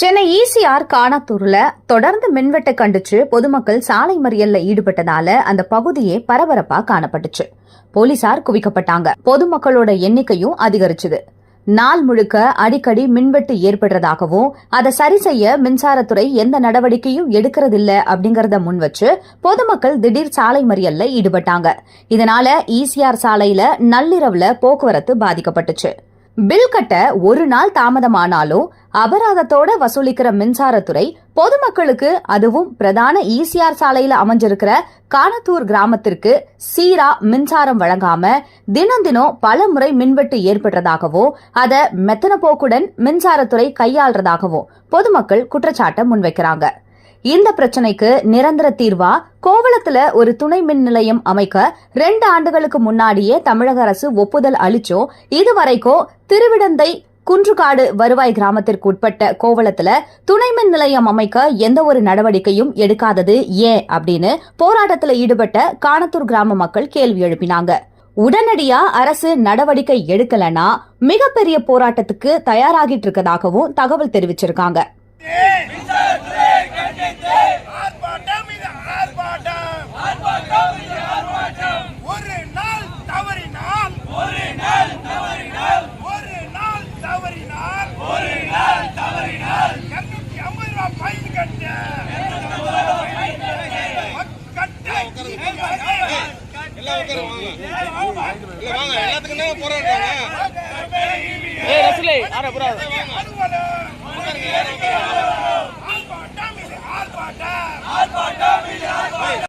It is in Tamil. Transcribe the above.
சென்னை ஈசிஆர் காணத்தூர்ல தொடர்ந்து மின்வெட்டை கண்டிச்சு பொதுமக்கள் சாலை மறியல்ல ஈடுபட்டதால அந்த பகுதியே பரபரப்பா காணப்பட்டுச்சு. போலீசார் குவிக்கப்பட்டாங்க. பொதுமக்களோட எண்ணிக்கையும் அதிகரிச்சுது. நாள் முழுக்க அடிக்கடி மின்வெட்டு ஏற்படுறதாகவும் அதை சரி செய்ய மின்சாரத்துறை எந்த நடவடிக்கையும் எடுக்கிறதில்ல அப்படிங்கறத முன் வச்சு பொதுமக்கள் திடீர் சாலை மறியல்ல ஈடுபட்டாங்க. இதனால ஈசிஆர் சாலையில நள்ளிரவுல போக்குவரத்து பாதிக்கப்பட்டுச்சு. பில் கட்ட ஒரு நாள் தாமதமானாலும் அபராதத்தோட வசூலிக்கிற மின்சாரத்துறை பொதுமக்களுக்கு, அதுவும் பிரதான ஈசிஆர் சாலையில அமைஞ்சிருக்கிற காணத்தூர் கிராமத்திற்கு சீரா மின்சாரம் வழங்காம தினம் பல முறை மின்வெட்டு ஏற்படுறதாகவும் அதை மெத்தன போக்குடன் மின்சாரத்துறை கையாள்றதாகவும் பொதுமக்கள் குற்றச்சாட்டை முன்வைக்கிறாங்க. இந்த பிரச்சனைக்கு நிரந்தர தீர்வா கோவளத்துல ஒரு துணை மின் நிலையம் அமைக்க 2 ஆண்டுகளுக்கு முன்னாடியே தமிழக அரசு ஒப்புதல் அளிச்சோம். இதுவரைக்கும் திருவிடந்தை குன்றுகாடு வருவாய் கிராமத்திற்கு உட்பட்ட கோவளத்துல துணை மின் நிலையம் அமைக்க எந்த ஒரு நடவடிக்கையும் எடுக்காதது ஏன் அப்படின்னு போராட்டத்தில் ஈடுபட்ட காணத்தூர் கிராம மக்கள் கேள்வி எழுப்பினாங்க. உடனடியா அரசு நடவடிக்கை எடுக்கலனா மிகப்பெரிய போராட்டத்துக்கு தயாராகிட்டு இருக்கதாகவும் தகவல் தெரிவிச்சிருக்காங்க. எல்லாத்துக்கும் போராட்டம்